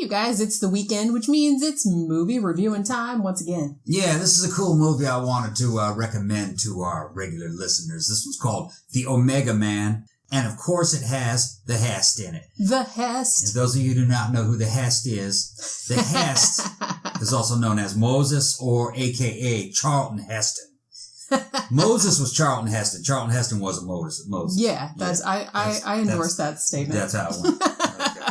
you guys, it's the weekend, which means it's movie reviewing time once again. Yeah, this is a cool movie I wanted to recommend to our regular listeners. This one's called The Omega Man, and of course it has the Hest in it. The Hest. If those of you who do not know who the Hest is, the Hest is also known as Moses, or a.k.a. Charlton Heston. Moses was Charlton Heston. Charlton Heston wasn't Moses. Yeah, I endorse that statement. That's how it went. Okay.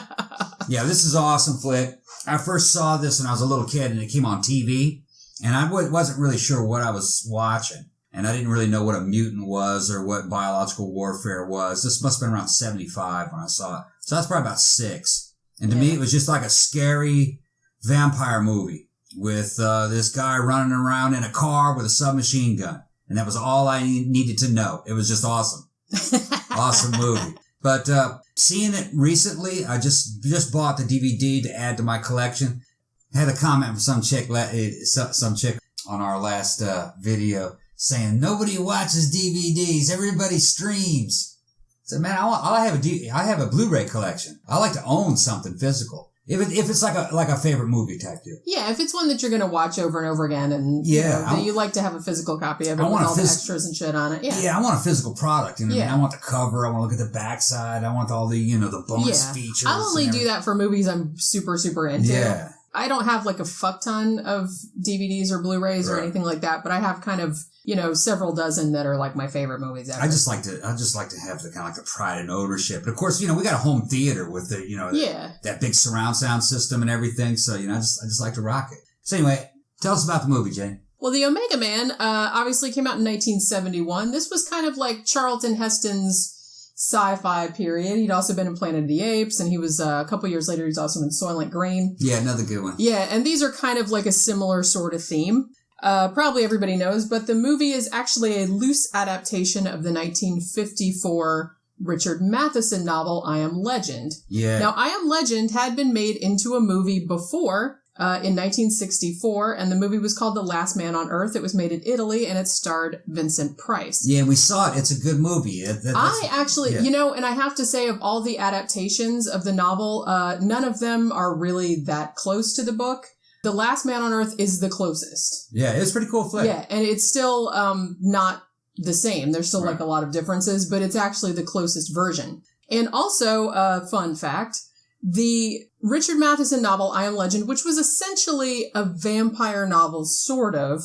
Yeah, this is an awesome flick. I first saw this when I was a little kid, and it came on TV, and I wasn't really sure what I was watching, and I didn't really know what a mutant was or what biological warfare was. This must have been around 75 when I saw it, so that's probably about 6. And to me, it was just like a scary vampire movie with this guy running around in a car with a submachine gun. And that was all I needed to know. It was just awesome. Awesome movie. But seeing it recently, I just bought the DVD to add to my collection. I had a comment from some chick on our last video saying, nobody watches DVDs. Everybody streams. I said, man, I have a Blu-ray collection. I like to own something physical. If it's like a favorite movie type deal. Yeah, if it's one that you're going to watch over and over again, and you like to have a physical copy of it with all the extras and shit on it. Yeah, I want a physical product. You know what I mean? I want the cover. I want to look at the backside. I want all the the bonus features. I'll only do that for movies I'm super, super into. Yeah. I don't have like a fuck ton of DVDs or Blu-rays or anything like that, but I have kind of, several dozen that are like my favorite movies ever. I just like to have the kind of like the pride and ownership. But of course, we got a home theater with the, that big surround sound system and everything. So, I just like to rock it. So anyway, tell us about the movie, Jane. Well, The Omega Man, obviously came out in 1971. This was kind of like Charlton Heston's sci-fi period. He'd also been in Planet of the Apes, and he was a couple years later, he's also in Soylent Green. Yeah, another good one. Yeah, and these are kind of like a similar sort of theme. Probably everybody knows, but the movie is actually a loose adaptation of the 1954 Richard Matheson novel, I Am Legend. Yeah. Now, I Am Legend had been made into a movie before, in 1964, and the movie was called The Last Man on Earth. It was made in Italy, and it starred Vincent Price. Yeah, we saw it. It's a good movie. And I have to say, of all the adaptations of the novel, none of them are really that close to the book. The Last Man on Earth is the closest. Yeah, it was pretty cool flick. Yeah, and it's still not the same. There's still like a lot of differences, but it's actually the closest version. And also, fun fact, the Richard Matheson novel, I Am Legend, which was essentially a vampire novel, sort of,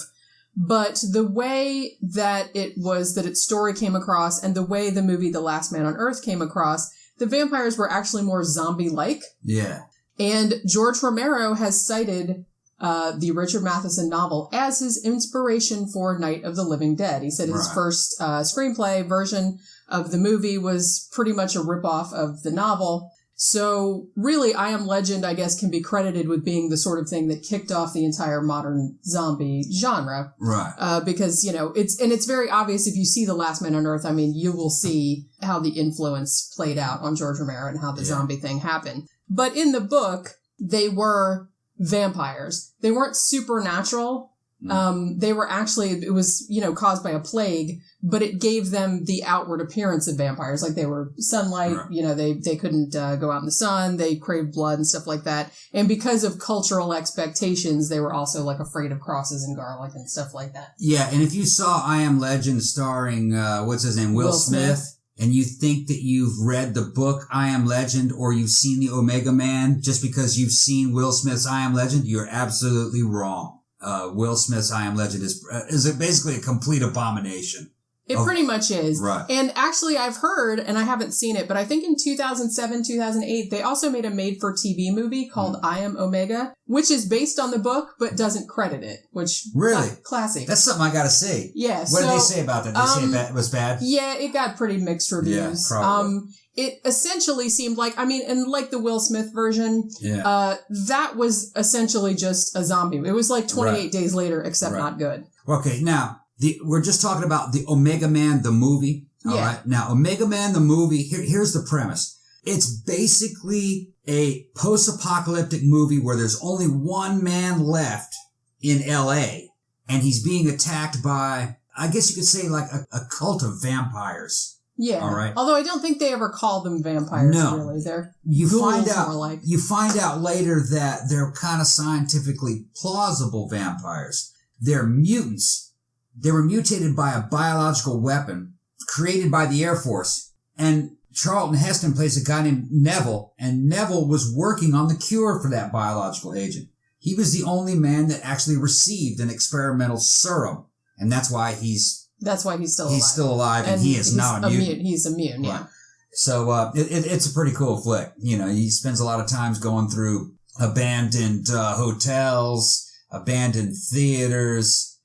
but the way that its story came across and the way the movie The Last Man on Earth came across, the vampires were actually more zombie-like. Yeah. And George Romero has cited the Richard Matheson novel as his inspiration for Night of the Living Dead. He said his first screenplay version of the movie was pretty much a ripoff of the novel. So really, I Am Legend, I guess, can be credited with being the sort of thing that kicked off the entire modern zombie genre. Right. Because, it's very obvious if you see The Last Man on Earth, I mean, you will see how the influence played out on George Romero and how the zombie thing happened. But in the book, they were vampires. They weren't supernatural. They were actually, it was, caused by a plague, but it gave them the outward appearance of vampires. Like they were sunlight, they couldn't go out in the sun. They craved blood and stuff like that. And because of cultural expectations, they were also like afraid of crosses and garlic and stuff like that. Yeah. And if you saw I Am Legend starring, what's his name? Will Smith. And you think that you've read the book I Am Legend or you've seen The Omega Man just because you've seen Will Smith's I Am Legend, you're absolutely wrong. Will Smith's I Am Legend is basically a complete abomination. It pretty much is. Right. And actually, I've heard, and I haven't seen it, but I think in 2007, 2008, they also made a made-for-TV movie called I Am Omega, which is based on the book, but doesn't credit it, which... Really? Classic. That's something I gotta see. Yeah. What did they say about that? Did they say it was bad? Yeah, it got pretty mixed reviews. Yeah, probably. It essentially seemed like, and like the Will Smith version, that was essentially just a zombie. It was like 28 Days Later, except not good. Okay, now... we're just talking about the Omega Man, the movie. All right. Now, Omega Man, the movie, here's the premise. It's basically a post-apocalyptic movie where there's only one man left in LA, and he's being attacked by, I guess you could say, like a cult of vampires. Yeah. All right. Although I don't think they ever call them vampires, really. They're ghouls more like. You find out later that they're kind of scientifically plausible vampires. They're mutants. They were mutated by a biological weapon created by the Air Force. And Charlton Heston plays a guy named Neville, and Neville was working on the cure for that biological agent. He was the only man that actually received an experimental serum, and that's why he's still alive. He's still alive, and he is not immune. He's immune, yeah. Right. So it's a pretty cool flick. You know, he spends a lot of times going through abandoned hotels, abandoned theaters.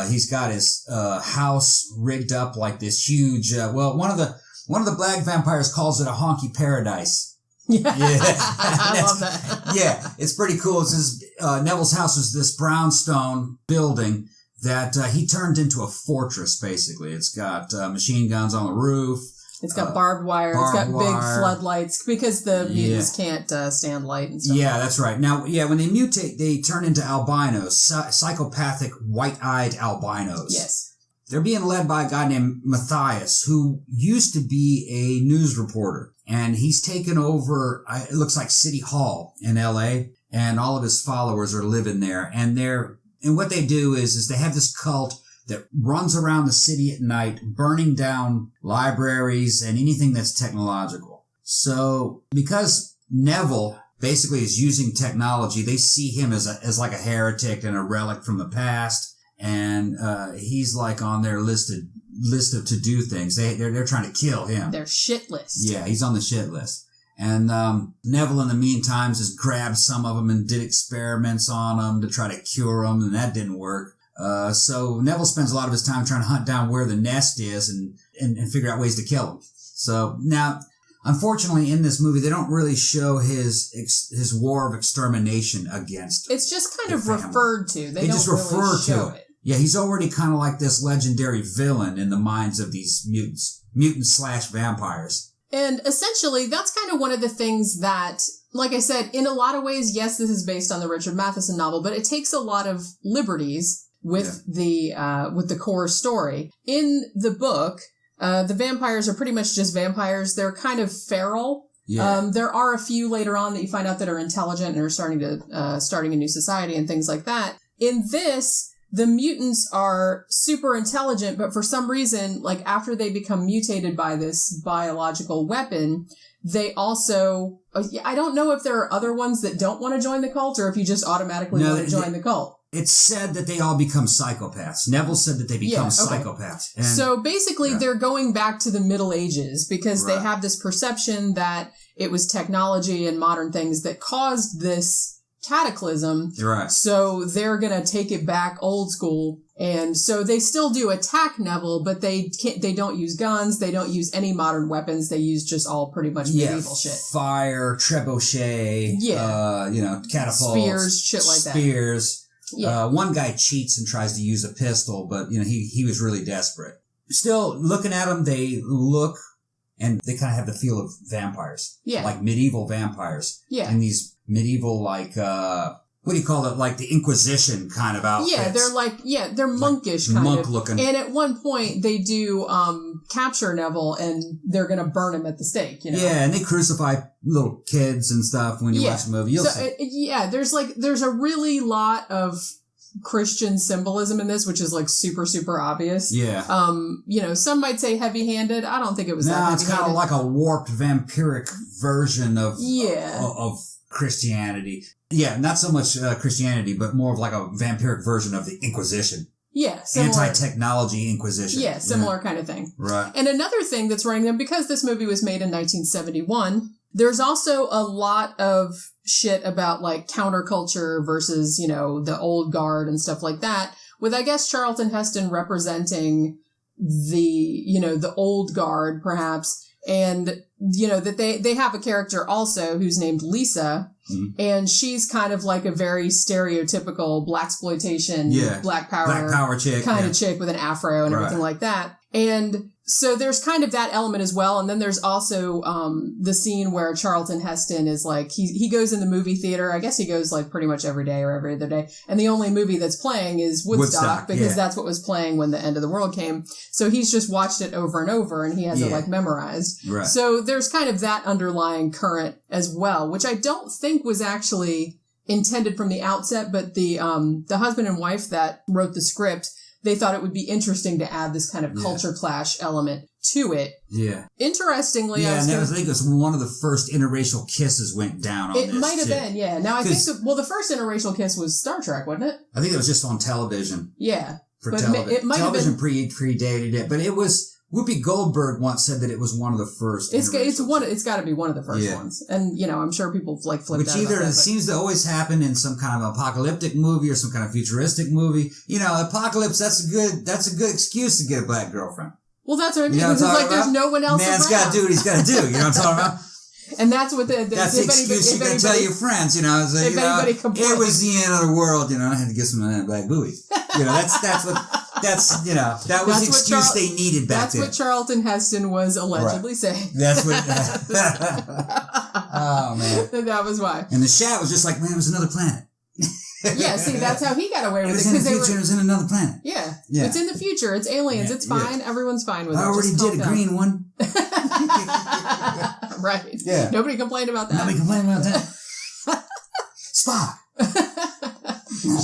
He's got his house rigged up like this huge. One of the black vampires calls it a honky paradise. Yeah, I love that. Yeah, it's pretty cool. It's this, Neville's house is this brownstone building that he turned into a fortress. Basically, it's got machine guns on the roof. It's got barbed wire. It's got big floodlights because the mutants can't stand light and stuff. Yeah, that's right. Now, when they mutate, they turn into albinos, psychopathic, white-eyed albinos. Yes. They're being led by a guy named Matheson, who used to be a news reporter. And he's taken over, it looks like City Hall in L.A., and all of his followers are living there. And what they do is they have this cult that runs around the city at night, burning down libraries and anything that's technological. So because Neville basically is using technology, they see him as like a heretic and a relic from the past. And he's like on their list of to-do things. They're trying to kill him. Their shit list. Yeah, he's on the shit list. And Neville, in the meantime, just grabbed some of them and did experiments on them to try to cure them, and that didn't work. So Neville spends a lot of his time trying to hunt down where the nest is and figure out ways to kill him. So now, unfortunately, in this movie, they don't really show his war of extermination against. It's just kind of referred to. They just don't refer really show to it. Yeah, he's already kind of like this legendary villain in the minds of these mutants/vampires. And essentially, that's kind of one of the things that, like I said, in a lot of ways, yes, this is based on the Richard Matheson novel, but it takes a lot of liberties with the core story. In the book, the vampires are pretty much just vampires. They're kind of feral. Yeah. There are a few later on that you find out that are intelligent and are starting a new society and things like that. In this, the mutants are super intelligent, but for some reason, like after they become mutated by this biological weapon, they also, I don't know if there are other ones that don't want to join the cult or if you just automatically want to join the cult. It's said that they all become psychopaths. Neville said that they become psychopaths. And, so basically they're going back to the Middle Ages because they have this perception that it was technology and modern things that caused this cataclysm. Right. So they're going to take it back old school. And so they still do attack Neville, but they don't use guns. They don't use any modern weapons. They use just all pretty much medieval shit. Fire, trebuchet, catapults. Spears, shit like that. Spears. Yeah. One guy cheats and tries to use a pistol, but he was really desperate. Still, looking at them, they look and they kind of have the feel of vampires. Yeah. Like medieval vampires. Yeah. And these medieval, like, what do you call it? Like the Inquisition kind of outfits. Yeah, they're monkish kind monk of. looking. And at one point they do capture Neville and they're going to burn him at the stake, you know? Yeah, and they crucify little kids and stuff when you watch the movie. You'll see. There's a really lot of Christian symbolism in this, which is like super, super obvious. Yeah. Some might say heavy-handed. I don't think it was that heavy-handed. No, it's kind of like a warped vampiric version of Christianity. Yeah, not so much Christianity, but more of like a vampiric version of the Inquisition. Yeah, similar. Anti-technology Inquisition. Yeah, similar kind of thing. Right. And another thing that's running them, because this movie was made in 1971, there's also a lot of shit about like counterculture versus, the old guard and stuff like that, with I guess Charlton Heston representing the old guard perhaps. And, that they have a character also who's named Lisa. Mm-hmm. And she's kind of like a very stereotypical blaxploitation, black power chick, kind of chick with an afro and everything like that. And So there's kind of that element as well. And then there's also the scene where Charlton Heston is like, he goes in the movie theater. I guess he goes like pretty much every day or every other day. And the only movie that's playing is Woodstock because that's what was playing when the end of the world came. So he's just watched it over and over and he has it like memorized. Right. So there's kind of that underlying current as well, which I don't think was actually intended from the outset, but the husband and wife that wrote the script, they thought it would be interesting to add this kind of culture clash element to it. Yeah. Interestingly, I think it was one of the first interracial kisses went down on this. It might have been, yeah. Now I think the first interracial kiss was Star Trek, wasn't it? I think it was just on television. Yeah. For television. It might television have been, predated it, but it was. Whoopi Goldberg once said that it was one of the first. It's got to be one of the first ones, and I'm sure people flipped out. Which either seems to always happen in some kind of apocalyptic movie or some kind of futuristic movie. Apocalypse. That's a good excuse to get a black girlfriend. Well, that's what I mean. Because it's like there's no one else around. Man's got to do what he's got to do. You know what I'm talking about? And that's what that's the excuse you can tell your friends. It was the end of the world. I had to get some of that black booty. That was the excuse they needed back then. That's what Charlton Heston was allegedly saying. That's what. Oh man, that was why. And the Shat was just like, man, it was another planet. Yeah, see, that's how he got away with it. It was in the future. It was in another planet. Yeah, it's in the future. It's aliens. It's fine. Everyone's fine with it. I already did a green one. Right. Yeah. Nobody complained about that. Nobody complained about that. Spock.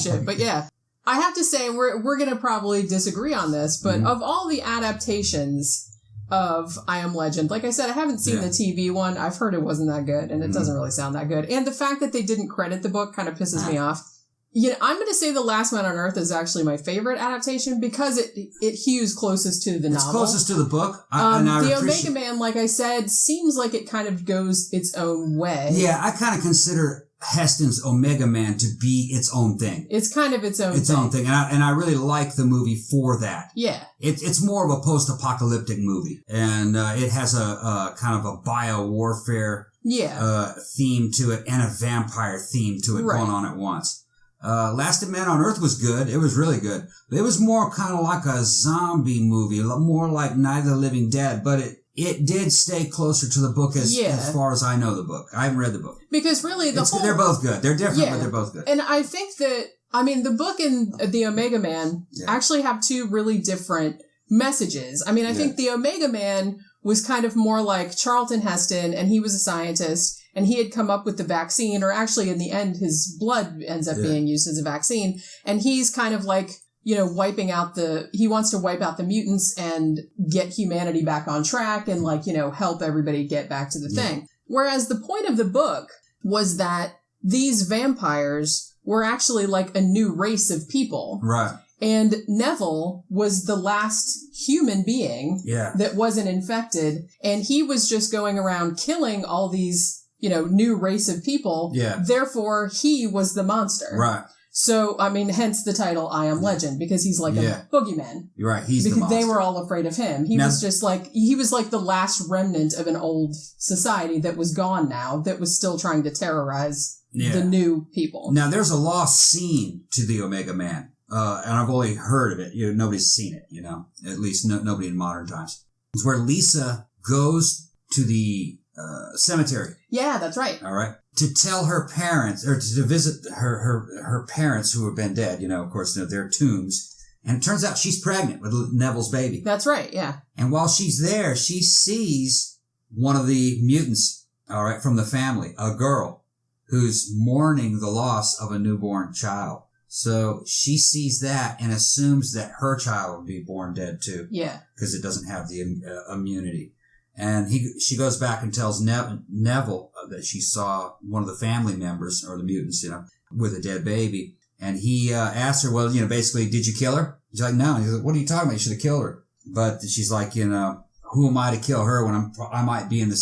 Shit. But yeah, I have to say we're going to probably disagree on this, but of all the adaptations of I Am Legend, like I said, I haven't seen the TV one. I've heard it wasn't that good, and it doesn't really sound that good. And the fact that they didn't credit the book kind of pisses me off. I'm going to say The Last Man on Earth is actually my favorite adaptation because it hews closest to the novel. It's closest to the book. The Omega Man, like I said, seems like it kind of goes its own way. Yeah, I kind of consider Heston's Omega Man to be its own thing. It's kind of its own thing. And I really like the movie for that. Yeah. It's more of a post-apocalyptic movie. And it has a kind of a bio-warfare theme to it and a vampire theme to it going on at once. Last Man on Earth was good. It was really good. But it was more kind of like a zombie movie, more like Night of the Living Dead. But it did stay closer to the book as far as I know the book. I haven't read the book. Because really they're both good. They're different, but they're both good. And I think that, the book and the Omega Man actually have two really different messages. I think the Omega Man was kind of more like Charlton Heston, and he was a scientist, and he had come up with the vaccine, or actually in the end, his blood ends up being used as a vaccine, and he's kind of like, he wants to wipe out the mutants and get humanity back on track and help everybody get back to the thing. Whereas the point of the book was that these vampires were actually like a new race of people. Right. And Neville was the last human being that wasn't infected. And he was just going around killing all these, new race of people. Yeah. Therefore, he was the monster. Right. So, hence the title I Am Legend, because he's like a boogeyman. You're right. He's the monster. Because they were all afraid of him. He was like the last remnant of an old society that was gone now, that was still trying to terrorize the new people. Now, there's a lost scene to the Omega Man. And I've only heard of it. Nobody's seen it, at least nobody in modern times. It's where Lisa goes to the cemetery. Yeah, that's right. All right. To tell her parents, or to visit her parents who have been dead, of course, their tombs. And it turns out she's pregnant with Neville's baby. That's right, yeah. And while she's there, she sees one of the mutants, all right, from the family, a girl who's mourning the loss of a newborn child. So she sees that and assumes that her child will be born dead too. Yeah. Because it doesn't have the immunity. And she goes back and tells Neville that she saw one of the family members, or the mutants, with a dead baby. And he asks her, well, basically, did you kill her? She's like, no. He's like, what are you talking about? You should have killed her. But she's like, who am I to kill her when I might be in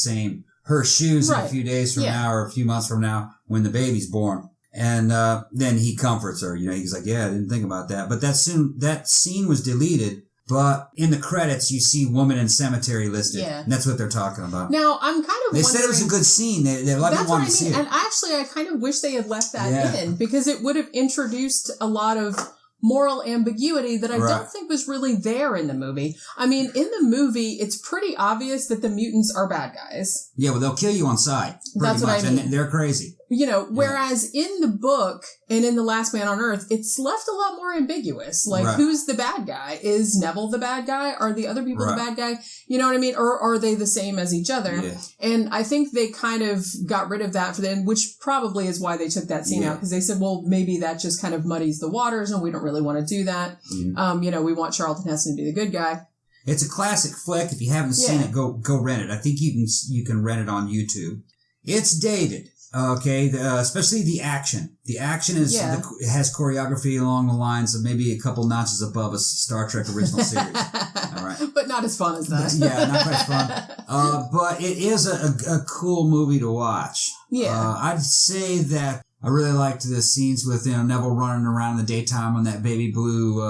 her shoes in a few days from now, or a few months from now, when the baby's born. And then he comforts her. He's like, yeah, I didn't think about that. But that scene was deleted. But in the credits, you see woman in cemetery listed. Yeah. And that's what they're talking about. Now, I'm kind of wondering... They said it was a good scene. They let me want to see it. And actually, I kind of wish they had left that in, because it would have introduced a lot of moral ambiguity that I don't think was really there in the movie. I mean, in the movie, it's pretty obvious that the mutants are bad guys. Yeah, well, they'll kill you on sight. That's what I mean. And they're crazy. You know, whereas in the book and in The Last Man on Earth, it's left a lot more ambiguous. Like, who's the bad guy? Is Neville the bad guy? Are the other people the bad guy? You know what I mean? Or are they the same as each other? Yeah. And I think they kind of got rid of that for them, which probably is why they took that scene out. Because they said, well, maybe that just kind of muddies the waters and we don't really want to do that. You know, we want Charlton Heston to be the good guy. It's a classic flick. If you haven't seen it, go rent it. I think you can rent it on YouTube. It's dated. Okay, especially the action. The action has choreography along the lines of maybe a couple notches above a Star Trek original series. All right, but not as fun as that. Not quite as fun. But it is a cool movie to watch. Yeah, I'd say that I really liked the scenes with Neville running around in the daytime on that baby blue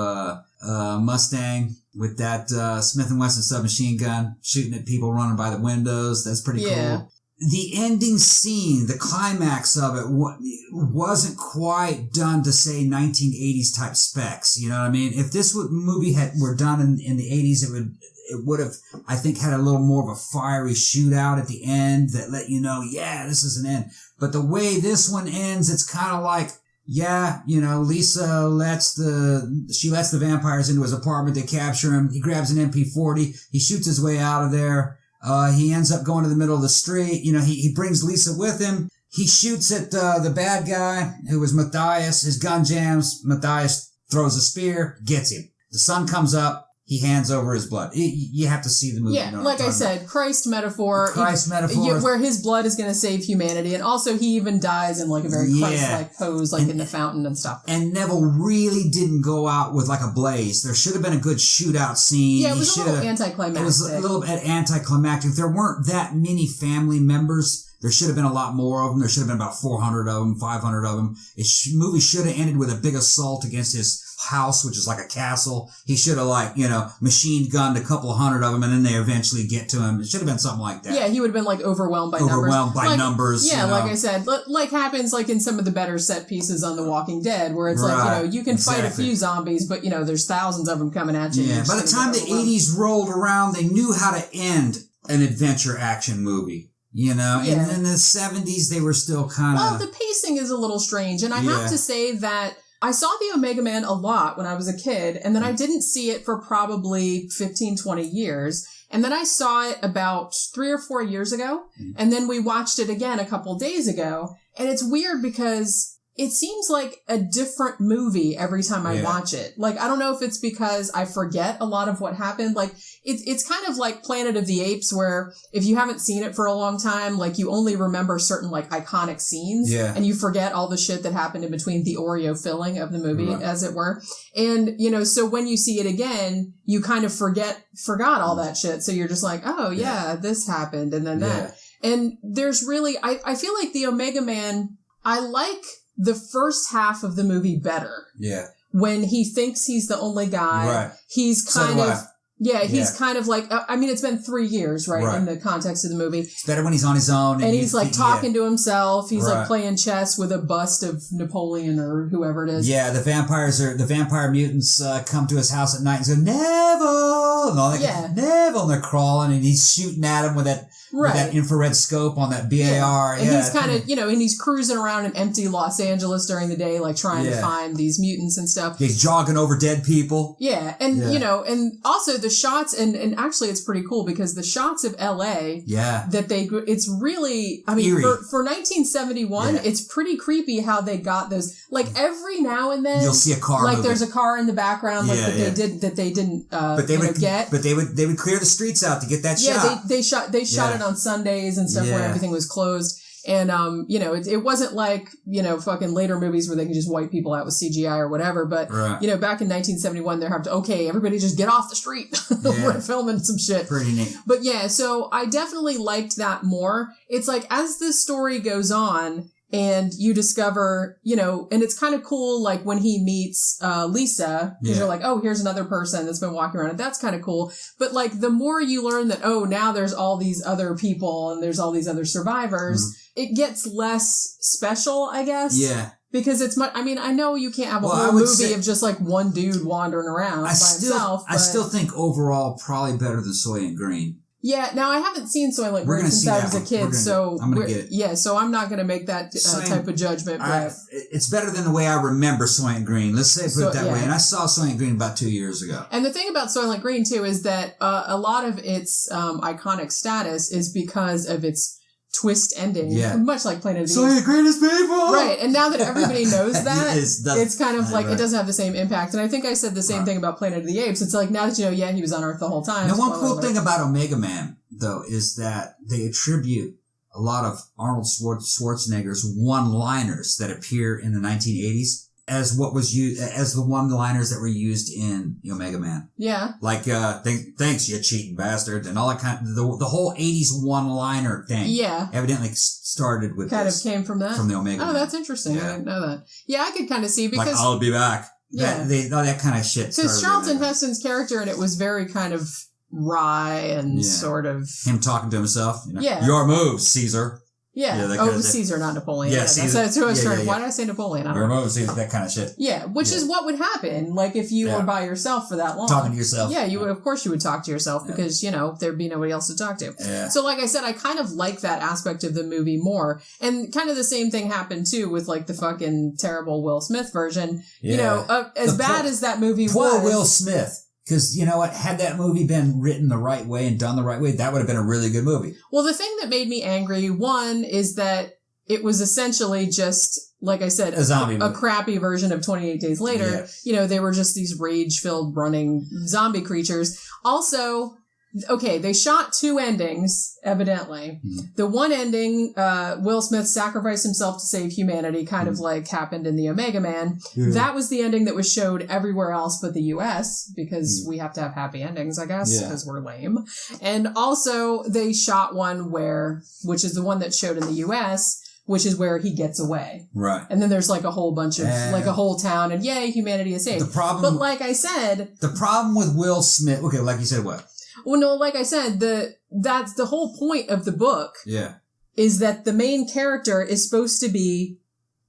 Mustang with that Smith & Wesson submachine gun, shooting at people running by the windows. That's pretty cool. The ending scene, the climax of it, wasn't quite done to say 1980s type specs. You know what I mean? If this movie were done in the 80s, it would have, I think, had a little more of a fiery shootout at the end that let you know, this is an end. But the way this one ends, it's kind of like, Lisa lets the vampires into his apartment. They capture him. He grabs an MP40. He shoots his way out of there. He ends up going to the middle of the street. He brings Lisa with him. He shoots at the bad guy, who was Matthias. His gun jams. Matthias throws a spear, gets him. The sun comes up. He hands over his blood. You have to see the movie. Yeah, like I said, Christ metaphor. Where his blood is going to save humanity. And also he even dies in like a very Christ-like pose, like in the fountain and stuff. And Neville really didn't go out with like a blaze. There should have been a good shootout scene. Yeah, it was a little anticlimactic. It was a little bit anticlimactic. If there weren't that many family members, there should have been a lot more of them. There should have been about 400 of them, 500 of them. Movie should have ended with a big assault against his house, which is like a castle. He should have machine gunned a couple of hundred of them, and then they eventually get to him. It should have been something like that. Yeah, he would have been like overwhelmed by numbers. Yeah, like I said, like happens like in some of the better set pieces on The Walking Dead, where it's like, you can fight a few zombies, but there's thousands of them coming at you. Yeah, by the time the 80s rolled around, they knew how to end an adventure action movie. And in the 70s, they were still kind of... Well, the pacing is a little strange, and I have to say that I saw the Omega Man a lot when I was a kid, and then I didn't see it for probably 15, 20 years. And then I saw it about 3 or 4 years ago, and then we watched it again a couple days ago. And it's weird because it seems like a different movie every time I watch it. Like, I don't know if it's because I forget a lot of what happened. Like, it's kind of like Planet of the Apes, where if you haven't seen it for a long time, like, you only remember certain, like, iconic scenes. Yeah. And you forget all the shit that happened in between the Oreo filling of the movie, as it were. And, so when you see it again, you kind of forgot all that shit. So you're just like, oh, yeah, this happened, and then that. And there's really, I feel like the Omega Man, I like the first half of the movie better. Yeah. When he thinks he's the only guy. Right. He's kind of... he's kind of like, I mean, it's been 3 years, right, in the context of the movie. It's better when he's on his own. And he's like talking to himself. He's like playing chess with a bust of Napoleon or whoever it is. Yeah, the vampire mutants come to his house at night and say, Neville! And all that. Neville! And they're crawling and he's shooting at him with that infrared scope on that BAR. And he's kind of, and he's cruising around in empty Los Angeles during the day, like trying to find these mutants and stuff. He's jogging over dead people. Yeah. And, and also the shots, and actually it's pretty cool because the shots of LA, it's really, I mean, eerie. For 1971, it's pretty creepy how they got those, like every now and then, you'll see a car like moving. There's a car in the background, like that they didn't get. But they would clear the streets out to get that shot. Yeah, they shot it on Sundays and stuff when everything was closed. And, it wasn't like, fucking later movies where they can just wipe people out with CGI or whatever. But, back in 1971, they're having to, okay, everybody just get off the street. We're filming some shit. Pretty neat. But yeah, so I definitely liked that more. It's like, as the story goes on, and you discover, and it's kind of cool, like when he meets Lisa, because you're like, oh, here's another person that's been walking around, and that's kind of cool. But like, the more you learn that, oh, now there's all these other people and there's all these other survivors, it gets less special, I guess. Yeah. Because it's much, I mean, I know you can't have a whole movie of just like one dude wandering around by himself. I still think overall probably better than Soylent Green. Yeah, now I haven't seen Soylent Green since I was a kid, so I'm gonna get it. Yeah, so I'm not going to make that type of judgment. But it's better than the way I remember Soylent Green. Let's say put it that way. And I saw Soylent Green about 2 years ago. And the thing about Soylent Green too is that a lot of its iconic status is because of its twist ending, much like Planet of the Apes. Soylent Green is people! Right, and now that everybody knows that, it's kind of like, it doesn't have the same impact. And I think I said the same thing about Planet of the Apes. It's like, now that you know, he was on Earth the whole time. Now, one cool thing about Omega Man, though, is that they attribute a lot of Arnold Schwarzenegger's one-liners that appear in the 1980s as what was used as the one-liners that were used in Omega Man. Yeah. Like, thanks, you cheating bastard, and all that kind of, the whole 80s one-liner thing. Yeah. Evidently started with kind of came from that? From the Omega Man. Oh, that's interesting. Yeah. I didn't know that. Yeah, I could kind of see because... Like, I'll be back. Yeah. That kind of shit. Because Charlton Heston's character, and it was very kind of wry and sort of... Him talking to himself. Yeah. Your move, Caesar. Yeah. It was Caesar, not Napoleon. Yeah, Caesar. That's who I was trying. Why did I say Napoleon? I don't know. Caesar, that kind of shit. Yeah, which is what would happen, like, if you were by yourself for that long. Talking to yourself. Yeah, you would, of course you would talk to yourself because, there'd be nobody else to talk to. Yeah. So, like I said, I kind of like that aspect of the movie more. And kind of the same thing happened, too, with, like, the fucking terrible Will Smith version. Yeah. As bad as that movie was. Poor Will Smith. Because, you know what, had that movie been written the right way and done the right way, that would have been a really good movie. Well, the thing that made me angry, one, is that it was essentially just, like I said, a crappy version of 28 Days Later. Yes. They were just these rage-filled running zombie creatures. Also, okay, they shot two endings, evidently. Mm-hmm. The one ending, Will Smith sacrificed himself to save humanity, kind of like happened in the Omega Man. Mm-hmm. That was the ending that was showed everywhere else but the US, because we have to have happy endings, I guess, because we're lame. And also, they shot one which is the one that's showed in the US, which is where he gets away. Right. And then there's like a whole bunch of, like a whole town, and yay, humanity is saved. But like I said... The problem with Will Smith... Okay, like you said, what? Well, no, like I said, that's the whole point of the book. Yeah. Is that the main character is supposed to be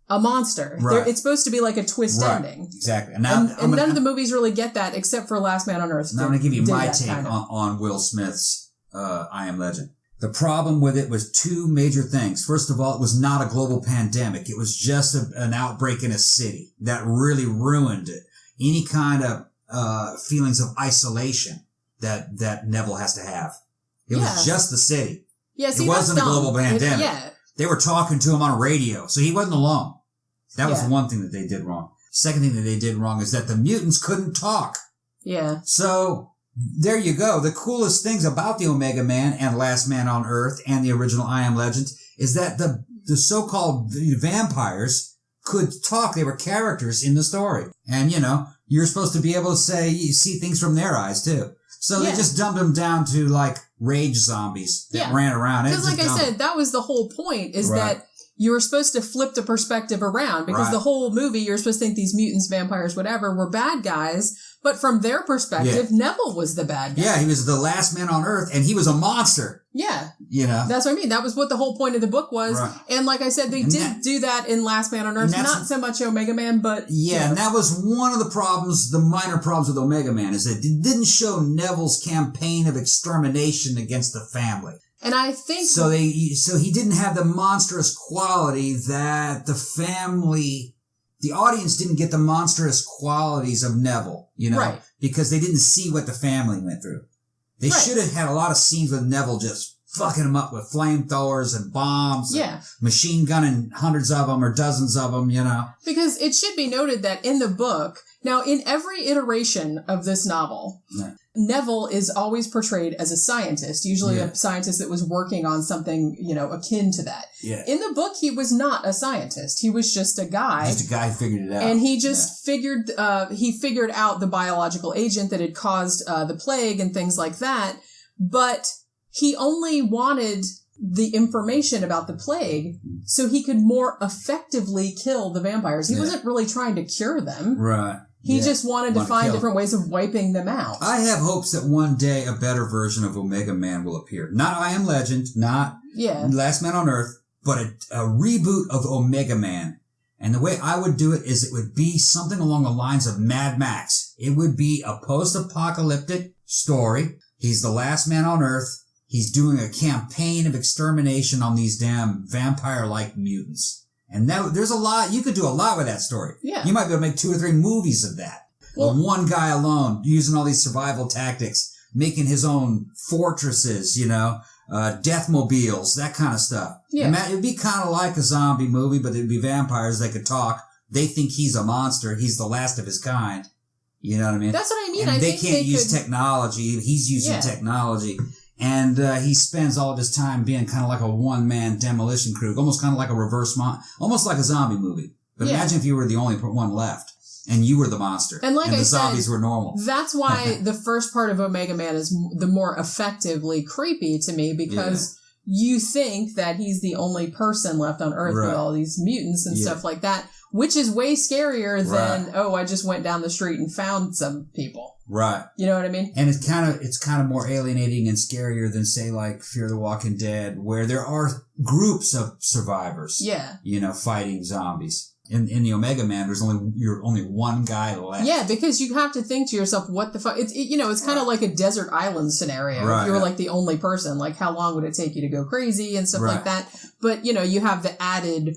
a monster. Right. It's supposed to be like a twist ending. Exactly. And none of the movies really get that except for Last Man on Earth. Now I'm going to give you my take on Will Smith's I Am Legend. The problem with it was two major things. First of all, it was not a global pandemic. It was just an outbreak in a city that really ruined any kind of feelings of isolation that Neville has to have. It was just the city. Yeah, see, it wasn't a global pandemic. Yeah. They were talking to him on radio, so he wasn't alone. That was one thing that they did wrong. Second thing that they did wrong is that the mutants couldn't talk. Yeah. So... there you go. The coolest things about the Omega Man and Last Man on Earth and the original I Am Legend is that the so-called vampires could talk. They were characters in the story. And, you're supposed to be able to see things from their eyes, too. So they just dumped them down to, like, rage zombies that ran around. Because, like I said, that was the whole point, is that you were supposed to flip the perspective around. Because the whole movie, you're supposed to think these mutants, vampires, whatever, were bad guys. But from their perspective, Neville was the bad guy. Yeah, he was the last man on Earth, and he was a monster. Yeah. That's what I mean. That was what the whole point of the book was. Right. And like I said, they did do that in Last Man on Earth. Not so much Omega Man, but... Yeah, and that was one of the problems, the minor problems with Omega Man, is that it didn't show Neville's campaign of extermination against the family. And I think... So he didn't have the monstrous quality that the family... The audience didn't get the monstrous qualities of Neville, because they didn't see what the family went through. They should have had a lot of scenes with Neville just fucking them up with flamethrowers and bombs. Yeah. And machine gunning hundreds of them or dozens of them, Because it should be noted that in the book, now in every iteration of this novel, Neville is always portrayed as a scientist, usually a scientist that was working on something, akin to that. Yeah. In the book, he was not a scientist. He was just a guy. Just a guy who figured it out. And he just figured out the biological agent that had caused the plague and things like that. But he only wanted the information about the plague so he could more effectively kill the vampires. He wasn't really trying to cure them. Right. He just wanted to find different ways of wiping them out. I have hopes that one day a better version of Omega Man will appear. Not I Am Legend, not Last Man on Earth, but a reboot of Omega Man. And the way I would do it is it would be something along the lines of Mad Max. It would be a post-apocalyptic story. He's the last man on Earth. He's doing a campaign of extermination on these damn vampire-like mutants. And there's a lot, you could do a lot with that story. Yeah. You might be able to make 2 or 3 movies of that. Well, one guy alone, using all these survival tactics, making his own fortresses, deathmobiles, that kind of stuff. Yeah. It'd be kind of like a zombie movie, but it'd be vampires. They could talk. They think he's a monster. He's the last of his kind. You know what I mean? That's what I mean. And they can't use technology. He's using technology. And he spends all of his time being kind of like a one-man demolition crew, almost kind of like a almost like a zombie movie. But imagine if you were the only one left. And you were the monster. And the zombies were normal. That's why the first part of Omega Man is the more effectively creepy to me, because you think that he's the only person left on Earth with all these mutants and stuff like that, which is way scarier than, I just went down the street and found some people. Right. You know what I mean? And it's kind of more alienating and scarier than, say, like Fear the Walking Dead, where there are groups of survivors. Yeah. Fighting zombies. In the Omega Man, you're only one guy left. Yeah, because you have to think to yourself, what the fuck? It's kind of like a desert island scenario. Right, if you were like the only person, like how long would it take you to go crazy and stuff like that? But, you have the added,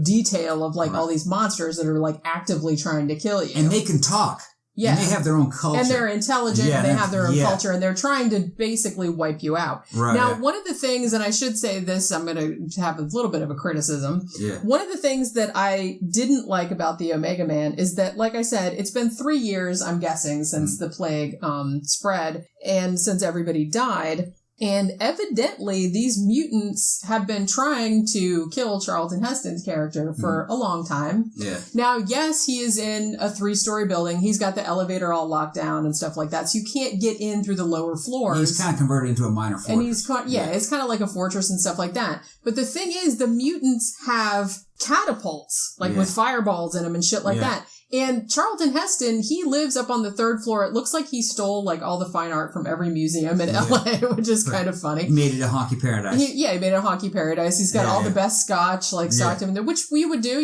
detail of like all these monsters that are like actively trying to kill you. And they can talk. Yeah. And they have their own culture. And they're intelligent, and they have their own culture, and they're trying to basically wipe you out. Right. Now, one of the things, and I should say this, I'm going to have a little bit of a criticism. Yeah. One of the things that I didn't like about the Omega Man is that, like I said, it's been 3 years, I'm guessing, since the plague spread, and since everybody died. And evidently, these mutants have been trying to kill Charlton Heston's character for a long time. Yeah. Now, yes, he is in a 3-story building. He's got the elevator all locked down and stuff like that. So you can't get in through the lower floors. He's kind of converted into a minor fortress. And it's kind of like a fortress and stuff like that. But the thing is, the mutants have catapults, like with fireballs in them and shit like that. And Charlton Heston, he lives up on the 3rd floor. It looks like he stole like all the fine art from every museum in LA, which is kind of funny. He made it a honky paradise. He made it a honky paradise. He's got all the best scotch, like stocked him in there, which we would do,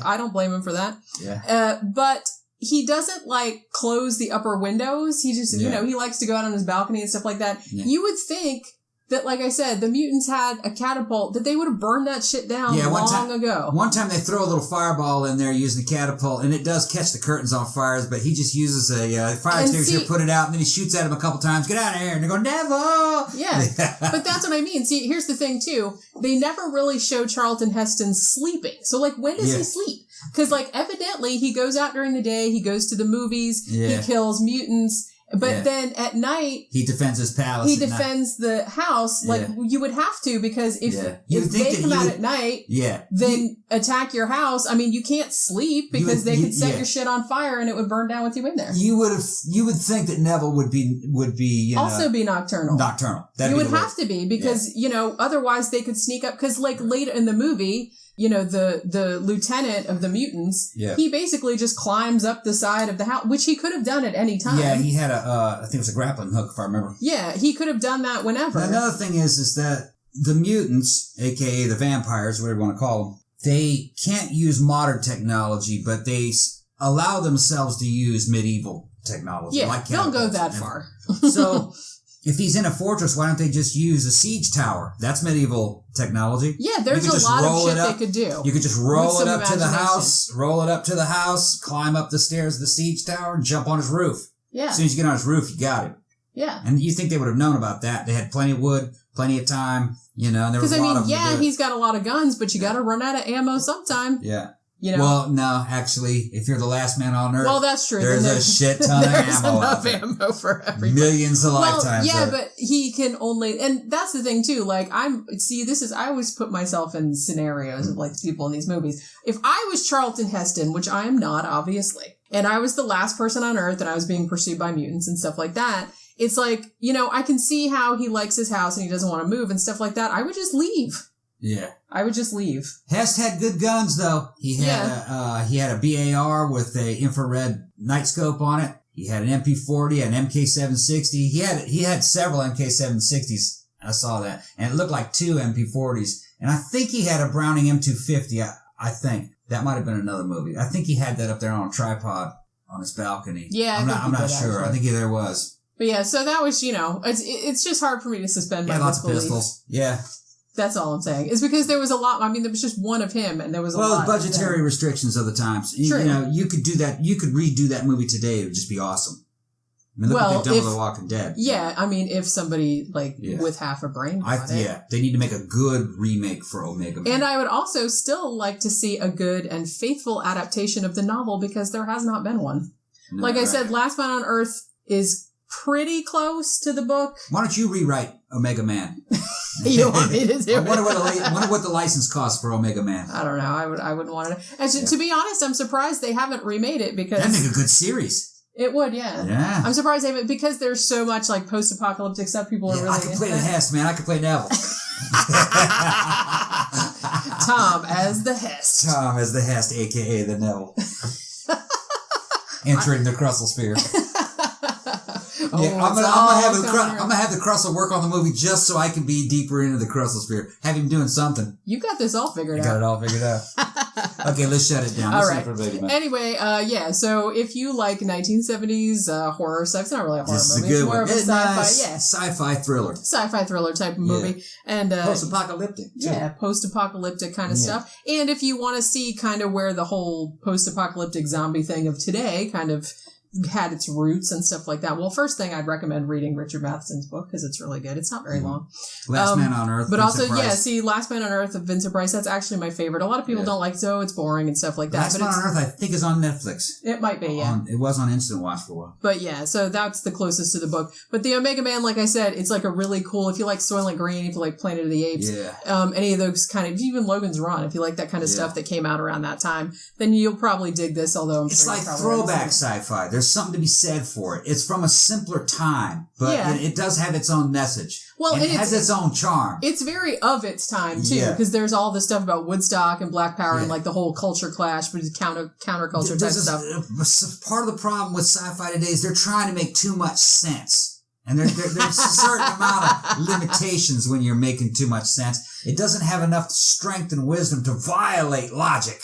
I don't blame him for that. Yeah. But he doesn't like close the upper windows. He just, he likes to go out on his balcony and stuff like that. Yeah. You would think that, like I said, the mutants had a catapult, that they would have burned that shit down long ago. One time they throw a little fireball in there using the catapult, and it does catch the curtains on fires, but he just uses a fire extinguisher, put it out, and then he shoots at him a couple times. Get out of here. And they're going, devil! Yeah. But that's what I mean. See, here's the thing, too. They never really show Charlton Heston sleeping. So, like, when does he sleep? Because, like, evidently, he goes out during the day, he goes to the movies, he kills mutants. But then at night, he defends his palace. He defends the house like you would have to, because if they come out at night, then attack your house. I mean, you can't sleep because they could set your shit on fire and it would burn down with you in there. You would think that Neville would be also be nocturnal. That'd you would have to be, because otherwise they could sneak up, because like later in the movie, the lieutenant of the mutants, he basically just climbs up the side of the house, which he could have done at any time. Yeah, he had I think it was a grappling hook, if I remember. Yeah, he could have done that whenever. And another thing is that the mutants, aka the vampires, whatever you want to call them, they can't use modern technology, but they allow themselves to use medieval technology. Yeah, don't go that far. So, if he's in a fortress, why don't they just use a siege tower? That's medieval technology. Yeah, there's a lot of shit they could do. You could just roll it up to the house, climb up the stairs of the siege tower, and jump on his roof. Yeah. As soon as you get on his roof, you got him. Yeah. And you think they would have known about that. They had plenty of wood, plenty of time, and there was a lot of them. Because, he's got a lot of guns, but you got to run out of ammo sometime. Yeah. Well, no, actually, if you're the last man on Earth, well, that's true. There's a shit ton of ammo out there. Ammo for everybody. Millions of lifetimes. Yeah, but he can only, and that's the thing too. Like I always put myself in scenarios of like people in these movies. If I was Charlton Heston, which I am not, obviously, and I was the last person on Earth, and I was being pursued by mutants and stuff like that. It's like, I can see how he likes his house and he doesn't want to move and stuff like that. I would just leave. Yeah. I would just leave. Hest had good guns, though. He had a BAR with a infrared night scope on it. He had an MP40, an MK760. He had several MK760s. I saw that. And it looked like 2 MP40s. And I think he had a Browning M250, I think. That might have been another movie. I think he had that up there on a tripod on his balcony. Yeah, I'm not sure. Actually. I think there was. But yeah, so that was, it's just hard for me to suspend my disbelief. Lots of pistols. Yeah. That's all I'm saying. It's because there was a lot. I mean, there was just one of him, and there was a lot. Well, budgetary restrictions of the times. True. You could do that. You could redo that movie today. It would just be awesome. I mean, look what they've done with The Walking Dead. Yeah, I mean, if somebody, with half a brain got it. Yeah, they need to make a good remake for Omega Man. And I would also still like to see a good and faithful adaptation of the novel, because there has not been one. No, like I said, Last Man on Earth is pretty close to the book. Why don't you rewrite Omega Man? You want me to do I wonder what the license costs for Omega Man. I don't know. I wouldn't want to. To be honest, I'm surprised they haven't remade it, because that'd make a good series. It would, yeah. Yeah. I'm surprised they haven't, because there's so much post-apocalyptic stuff. People are really. I can play the Hest, man. I can play Neville. Tom as the Hest. Tom as the Hest, aka the Neville. Entering the Crustle Sphere. I'm gonna have the Crustle work on the movie just so I can be deeper into the Crustle Sphere. Have him doing something. You got this all figured out. I got it all figured out. Okay, let's shut it down. All right. Anyway, so if you like 1970s horror stuff, it's not really a horror movie. It's more of a sci-fi, sci-fi thriller. Sci-fi thriller type of movie. And post-apocalyptic, too. Yeah, post-apocalyptic kind of stuff. And if you want to see kind of where the whole post-apocalyptic zombie thing of today kind of had its roots and stuff like that. Well, first thing, I'd recommend reading Richard Matheson's book, because it's really good. It's not very long. Last Man on Earth. But Vincent Price. Last Man on Earth of Vincent Price, that's actually my favorite. A lot of people don't like it, so it's boring and stuff like that. Last Man on Earth, I think, is on Netflix. It might be, yeah. It was on Instant Watch for a while. But yeah, so that's the closest to the book. But the Omega Man, like I said, it's like a really cool, if you like Soylent Green, if you like Planet of the Apes, any of those kind of, even Logan's Run, if you like that kind of stuff that came out around that time, then you'll probably dig this, although I'm sure it's like throwback sci-fi. There's something to be said for it. It's from a simpler time, but it does have its own message. Well, and it has its own charm. It's very of its time too, because there's all this stuff about Woodstock and Black Power and like the whole culture clash, but it's counterculture type stuff. Part of the problem with sci-fi today is they're trying to make too much sense. And there's a certain amount of limitations when you're making too much sense. It doesn't have enough strength and wisdom to violate logic.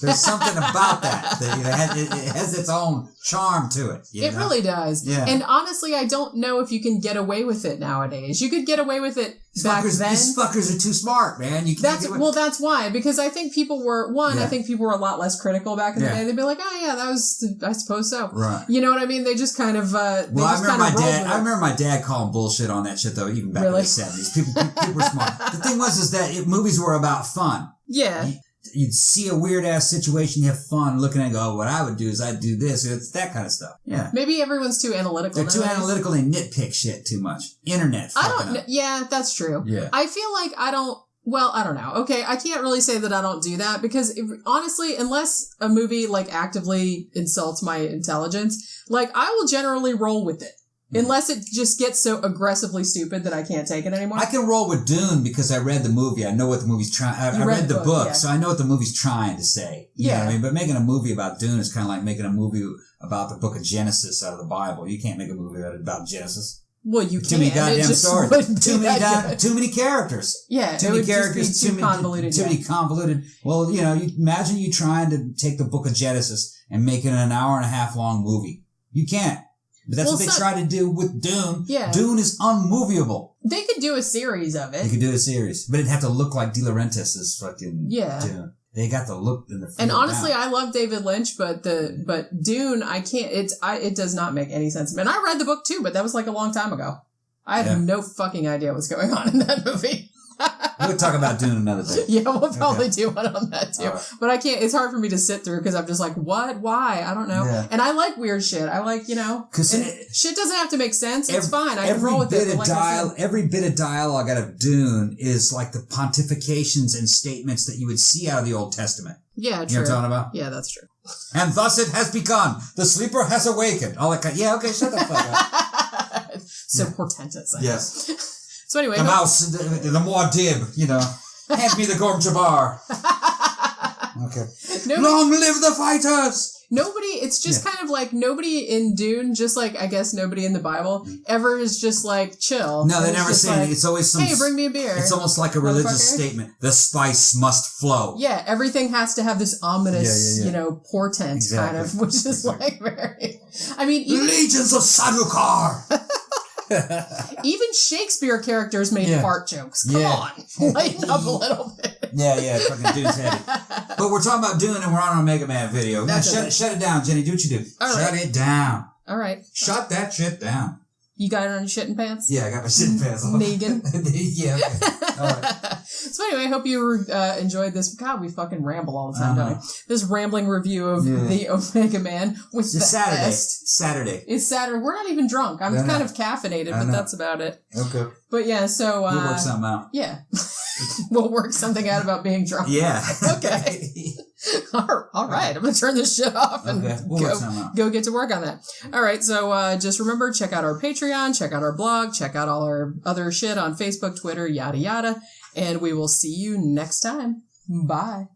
There's something about that it has its own charm to it. It really does. Yeah. And honestly, I don't know if you can get away with it nowadays. You could get away with it back then. These fuckers are too smart, man. That's why. Because I think people were, I think people were a lot less critical back in the day. They'd be like, oh yeah, that was, I suppose so. Right. You know what I mean? They just kind of, I remember my dad calling bullshit on that shit though, even back in the 70s. People were smart. The thing was movies were about fun. Yeah. You'd see a weird-ass situation, you have fun looking at it, go, what I would do is I'd do this. It's that kind of stuff. Yeah. Maybe everyone's too analytical. They're too analytical and nitpick shit too much. Internet. Yeah, that's true. Yeah. I feel like I don't know. Okay, I can't really say that I don't do that, because honestly, unless a movie actively insults my intelligence, I will generally roll with it. Unless it just gets so aggressively stupid that I can't take it anymore. I can roll with Dune because I read the movie. I know what the movie's trying. I read the book, so I know what the movie's trying to say. You know what I mean? But making a movie about Dune is kind of like making a movie about the book of Genesis out of the Bible. You can't make a movie about Genesis. Well, you can. Too many goddamn stories. Too many characters. Yeah, too many characters. Too convoluted. Too many convoluted. Well, imagine you trying to take the book of Genesis and make it an hour and a half long movie. You can't. But that's what they try to do with Dune. Yeah. Dune is unmovieable. They could do a series of it. They could do a series. But it'd have to look like De Laurentiis' fucking Dune. They got the look in the And honestly, I love David Lynch, but Dune, I can't, it does not make any sense. And I read the book too, but that was a long time ago. I had no fucking idea what's going on in that movie. We'll talk about Dune another day. Yeah, we'll probably do one on that too. Right. But I can't, it's hard for me to sit through because I'm just like, what? Why? I don't know. Yeah. And I like weird shit. I like, shit doesn't have to make sense. It's fine. I can roll with it. Every bit of dialogue out of Dune is like the pontifications and statements that you would see out of the Old Testament. Yeah, true. You know what I'm talking about? Yeah, that's true. And thus it has begun. The sleeper has awakened. All that kind. Yeah, okay, shut the fuck up. So portentous. Yes. So anyway. The mouse, the Muad'Dib, hand me the Gorm Jabbar. Okay. Long live the fighters! it's just kind of like nobody in Dune, just like I guess nobody in the Bible, ever is just like chill. No, they never say anything. It's always some... Hey, bring me a beer. It's almost like a religious statement. The spice must flow. Yeah, everything has to have this ominous, portent kind of, which is like very... I mean... Legions of Sadukar! Even Shakespeare characters made fart jokes. Come on. Lighten up a little bit. Yeah, fucking Dune's heavy. But we're talking about Dune and we're on a Mega Man video. Shut it down, Jenny. Do what you do. Shut it down. All right. Shut that shit down. You got it on your shitting pants? Yeah, I got my shitting pants on. Negan. Yeah, okay. All right. So anyway, I hope you enjoyed this. God, we fucking ramble all the time, don't we? This rambling review of the Omega Man with the Saturday. It's Saturday. We're not even drunk. I'm kind of caffeinated, but that's about it. Okay. But yeah, so... we'll work something out. Yeah. We'll work something out about being drunk. Yeah. Okay. All right. I'm going to turn this shit off and go get to work on that. All right. So just remember, check out our Patreon, check out our blog, check out all our other shit on Facebook, Twitter, yada, yada. And we will see you next time. Bye.